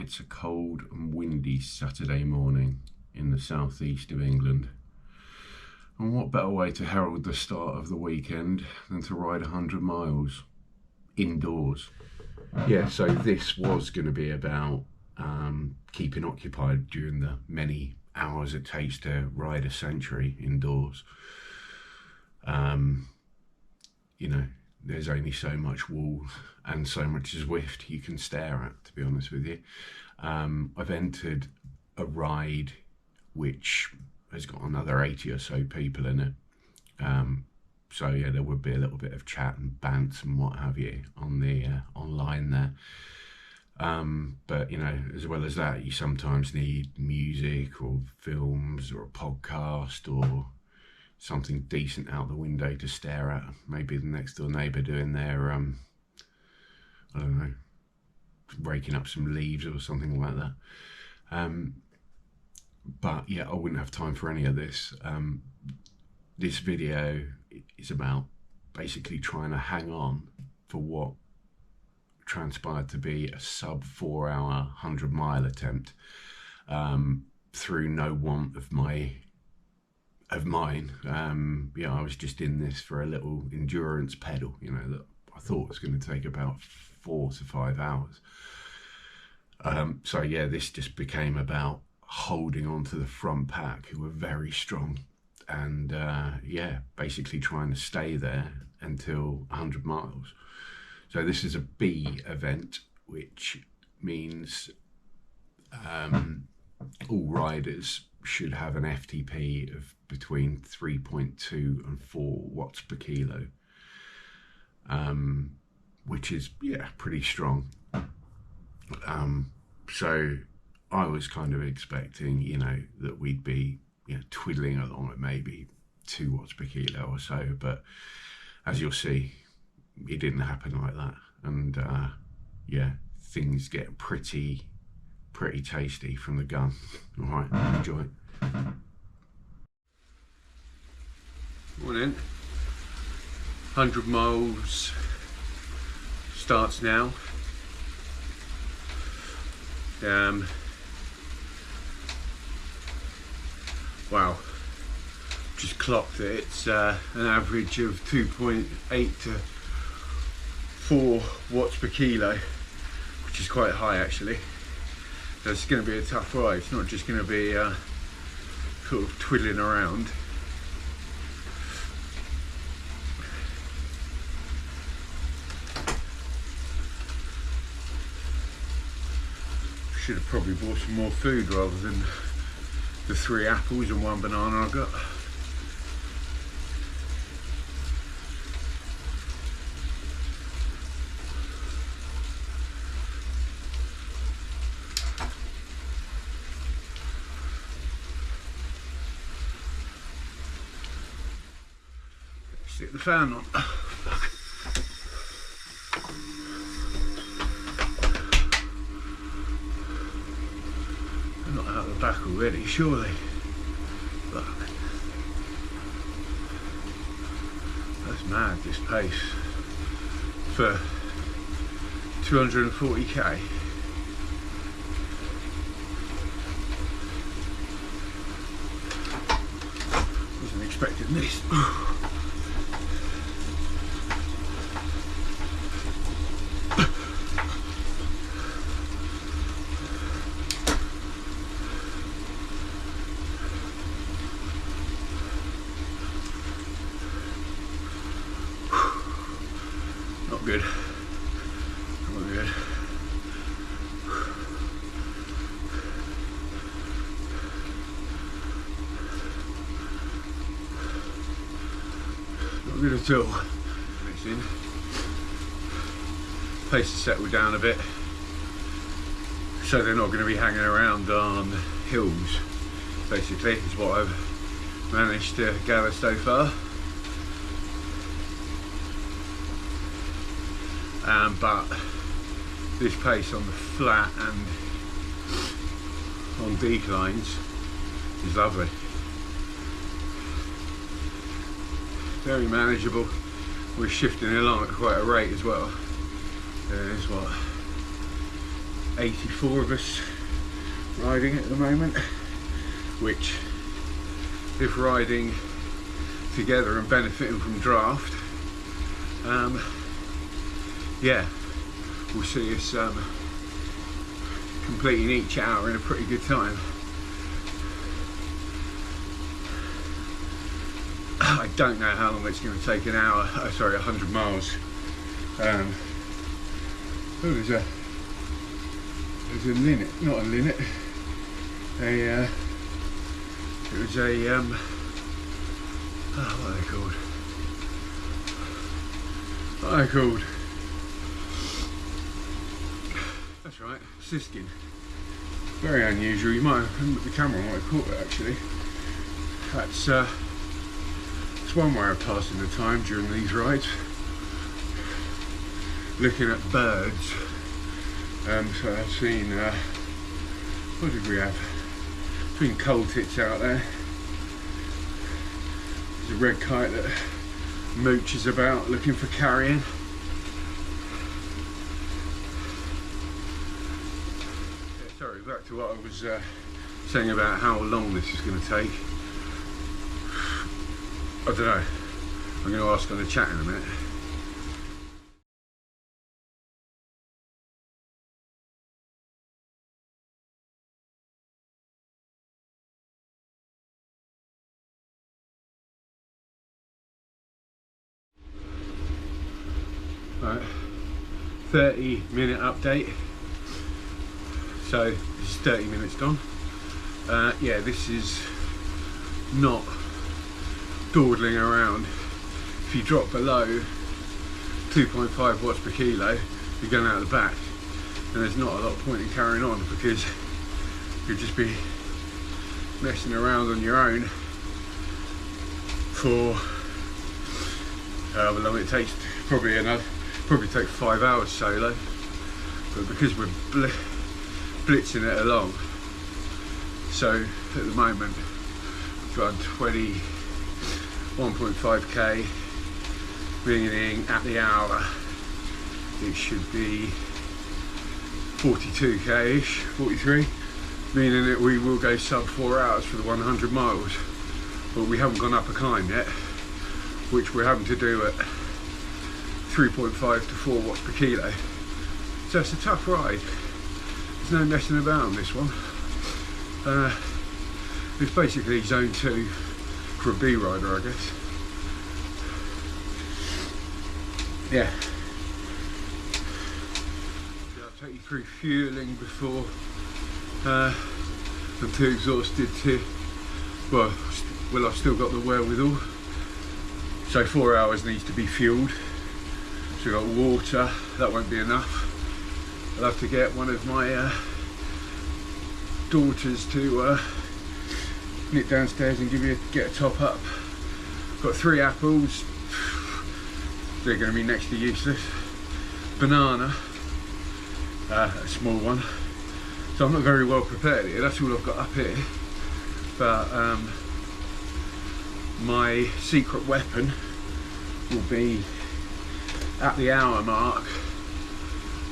It's a cold and windy Saturday morning in the southeast of England. And what better way to herald the start of the weekend than to ride 100 miles indoors? Yeah, so this was going to be about keeping occupied during the many hours it takes to ride a century indoors. You know, there's only so much wall and so much ZWIFT you can stare at, to be honest with you. I've entered a ride which has got another 80 or so people in it. So yeah, there would be a little bit of chat and bants and what have you on the online there. But you know, as well as that, you sometimes need music or films or a podcast or something decent out the window to stare at. Maybe the next door neighbour doing their, I don't know, raking up some leaves or something like that. But yeah, I wouldn't have time for any of this. This video is about basically trying to hang on for what transpired to be a sub 4 hour 100-mile attempt, through no want of mine. Yeah, I was just in this for a little endurance pedal, you know, that I thought was going to take about 4 to 5 hours. So yeah, this just became about holding on to the front pack, who were very strong, and yeah, basically trying to stay there until 100 miles. So this is a B event, which means all riders should have an FTP of between 3.2 and 4 watts per kilo, which is, yeah, pretty strong. So I was kind of expecting, you know, that we'd be, you know, twiddling along at maybe 2 watts per kilo or so, but as you'll see, it didn't happen like that. And yeah, things get pretty tasty from the gun. All right, enjoy. Morning. 100 miles starts now. Wow, just clocked it. It's an average of 2.8 to 4 watts per kilo, which is quite high actually. So it's going to be a tough ride. It's not just going to be sort of twiddling around. Should have probably bought some more food rather than the 3 apples and 1 banana I got. Stick the fan on. Not out the back already, surely. Look. That's mad, this pace for 240k. Wasn't expecting this. Not good. Not good. Not good at all. Pace has settled down a bit, so they're not going to be hanging around on hills, basically, is what I've managed to gather so far. But this pace on the flat and on declines is lovely. Very manageable. We're shifting along at quite a rate as well. There's what, 84 of us riding at the moment, which, if riding together and benefiting from draft, yeah, we'll see us completing each hour in a pretty good time. I don't know how long it's going to take an hour, sorry, 100 miles. Oh, there's a linnet, not a linnet, it was a, what are they called? What are they called? That's right, siskin. Very unusual. You might, the camera might have caught it actually. That's one way of passing the time during these rides, looking at birds. So I've seen, what did we have? Between coal tits out there. There's a red kite that mooches about looking for carrion. Yeah, sorry, back to what I was saying about how long this is going to take. I don't know. I'm going to ask on the chat in a minute. Right, 30-minute update. So this is 30 minutes gone. Yeah, this is not dawdling around. If you drop below 2.5 watts per kilo, you're going out the back, and there's not a lot of point in carrying on, because you'll just be messing around on your own for however long it takes. Probably take 5 hours solo, but because we're blitzing it along, so at the moment we've got 1.5k, meaning at the hour it should be 42k-ish, 43, meaning that we will go sub 4 hours for the 100 miles, but we haven't gone up a climb yet, which we're having to do at 3.5 to 4 watts per kilo. So it's a tough ride. There's no messing about on this one. It's basically zone 2 for a B rider, I guess. Yeah. I'll take you through fueling before I'm too exhausted to, well, I've still got the wherewithal. So 4 hours needs to be fueled. So we've got water, that won't be enough. I'll have to get one of my daughters to nip downstairs and get a top up. Got 3 apples, they're going to be next to useless. Banana, a small one. So I'm not very well prepared here, that's all I've got up here. But my secret weapon will be at the hour mark,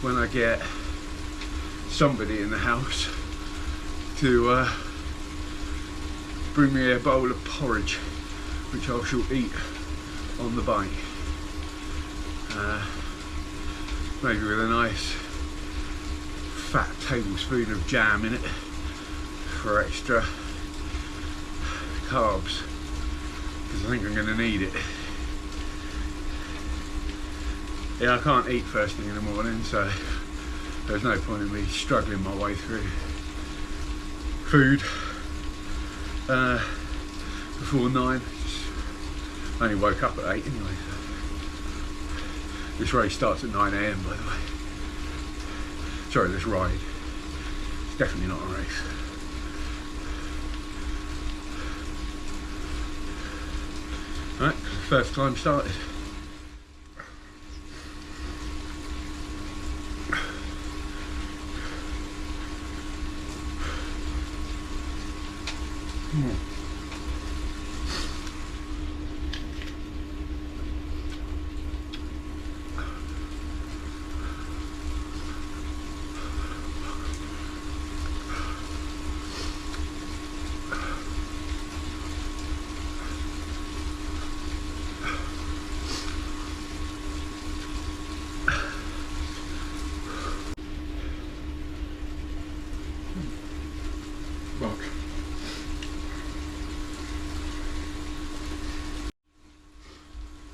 when I get somebody in the house to bring me a bowl of porridge, which I shall eat on the bike. Maybe with a nice fat tablespoon of jam in it for extra carbs, because I think I'm going to need it. Yeah, I can't eat first thing in the morning, so there's no point in me struggling my way through food before 9. I only woke up at 8 anyway. So. This race starts at 9 AM, by the way. Sorry, this ride. It's definitely not a race. Right, first time started.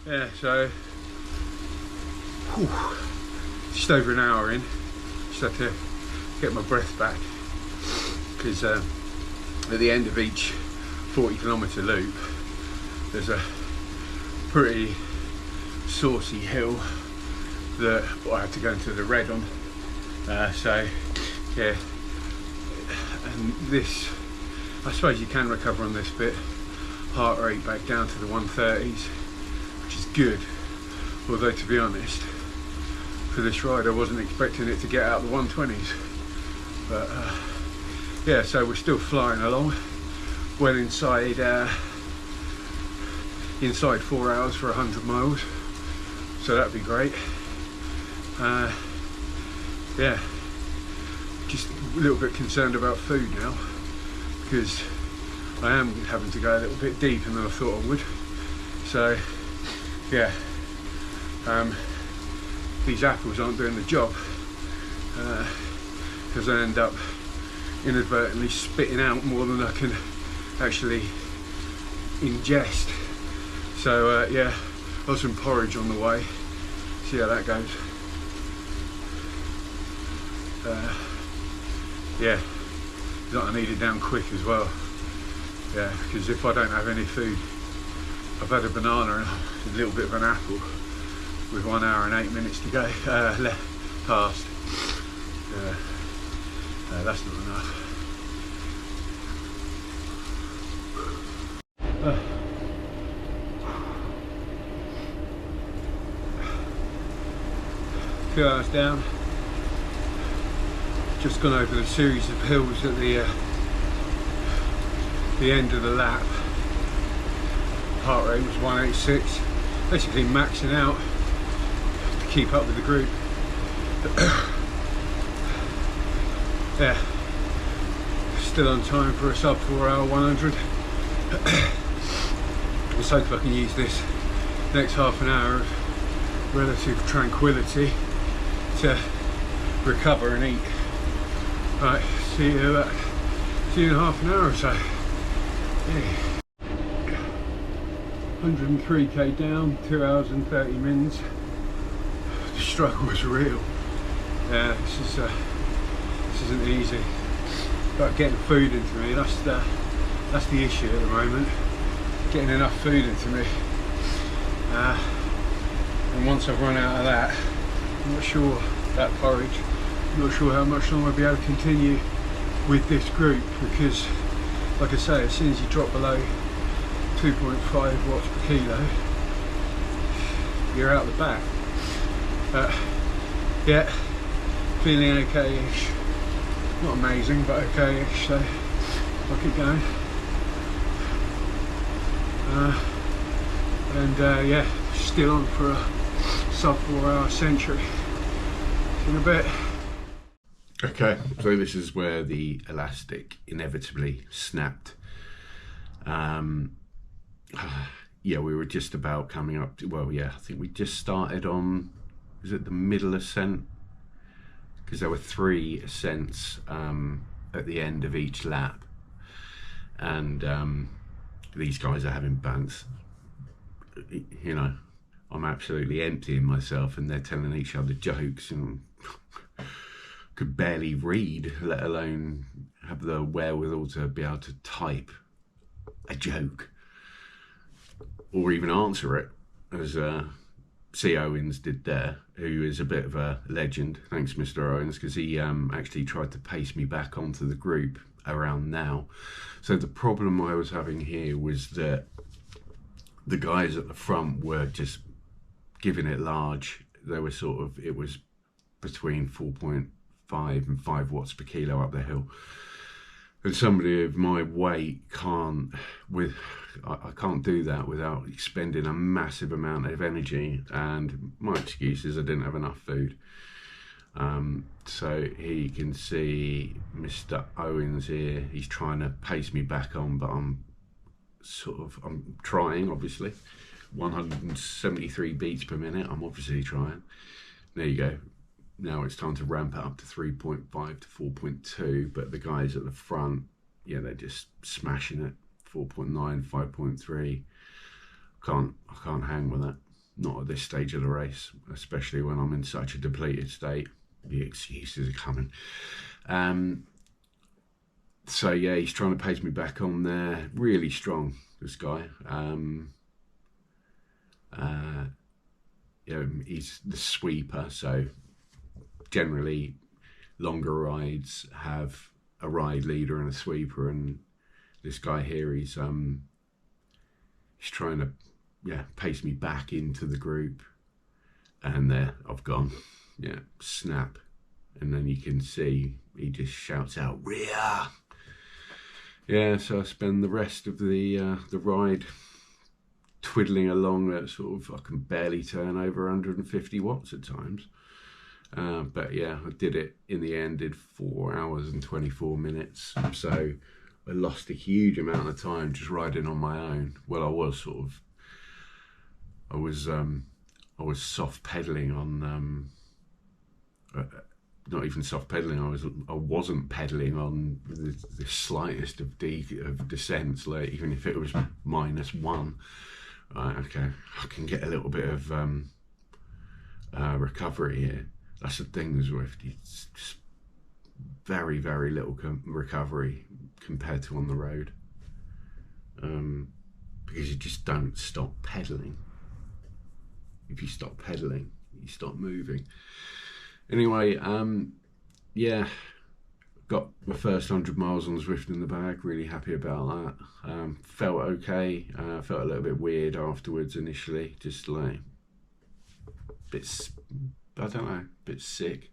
Yeah, so whew, just over an hour in. Just had to get my breath back because at the end of each 40-kilometre loop there's a pretty saucy hill that I had to go into the red on. So yeah, and this, I suppose you can recover on this bit, heart rate back down to the 130s, which is good, although to be honest, for this ride I wasn't expecting it to get out the 120s. But yeah, so we're still flying along, well inside 4 hours for 100 miles, so that'd be great. Yeah, just a little bit concerned about food now, because I am having to go a little bit deeper than I thought I would. So yeah, these apples aren't doing the job, because I end up inadvertently spitting out more than I can actually ingest. So yeah, got some porridge on the way, see how that goes. Yeah, I need it down quick as well. Yeah, because if I don't have any food, I've had a banana and a little bit of an apple with 1 hour and 8 minutes to go past. That's not enough. Two hours down. Just gone over the series of hills at the end of the lap. Heart rate was 186, basically maxing out to keep up with the group. Yeah, still on time for a sub 4 hour 100. Let's hope I can use this next half an hour of relative tranquility to recover and eat. Right, see you in half an hour or so. Yeah. 103k down, 2 hours and 30 minutes. The struggle was real. Yeah, this isn't easy. But getting food into me, that's the issue at the moment. Getting enough food into me. And once I've run out of that, I'm not sure that porridge. I'm not sure how much longer I'll be able to continue with this group, because like I say, as soon as you drop below 2.5 watts per kilo, you're out the back. Yeah, feeling okay-ish. Not amazing, but okay-ish, so I'll keep going. Yeah, still on for a sub 4 hour century. See you in a bit. Okay, so this is where the elastic inevitably snapped. Yeah, we were just about coming up to, well, yeah, I think we just started on, was it the middle ascent? Because there were 3 ascents at the end of each lap. And these guys are having bunts. You know, I'm absolutely emptying myself and they're telling each other jokes and could barely read, let alone have the wherewithal to be able to type a joke or even answer it, as C. Owens did there, who is a bit of a legend. Thanks, Mr. Owens, because he actually tried to pace me back onto the group around now. So the problem I was having here was that the guys at the front were just giving it large. They were sort of, it was between 4.5 and 5 watts per kilo up the hill. And somebody of my weight can't do that without expending a massive amount of energy. And my excuse is I didn't have enough food. So here you can see Mr. Owens here. He's trying to pace me back on, but I'm trying, obviously. 173 beats per minute. I'm obviously trying. There you go. Now it's time to ramp it up to 3.5 to 4.2, but the guys at the front, yeah, they're just smashing it. 4.9, 5.3. I can't hang with that. not at this stage of the race, especially when I'm in such a depleted state. The excuses are coming. So yeah, he's trying to pace me back on there. Really strong, this guy. You know, he's the sweeper, so generally longer rides have a ride leader and a sweeper, and this guy here, he's trying to pace me back into the group, and there I've gone, snap, and then you can see he just shouts out rear. So I spend the rest of the ride twiddling along at sort of, I can barely turn over 150 watts at times. But yeah, I did it in the end, did 4 hours and 24 minutes. So I lost a huge amount of time just riding on my own. Well, I was soft pedaling on, not even soft pedaling. I wasn't pedaling on the slightest of descents, like even if it was -1. Right, okay, I can get a little bit of recovery here. That's the thing with ZWIFT. It's just very, very little recovery compared to on the road, because you just don't stop pedaling. If you stop pedaling, you stop moving. Anyway, got my first 100 miles on ZWIFT in the bag. Really happy about that. Felt okay. Felt a little bit weird afterwards initially, just like bit, I don't know, bit sick,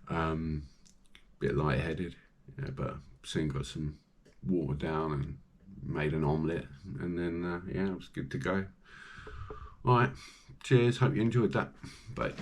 bit lightheaded. But soon got some water down and made an omelette, and then it was good to go. All right, cheers. Hope you enjoyed that. Bye.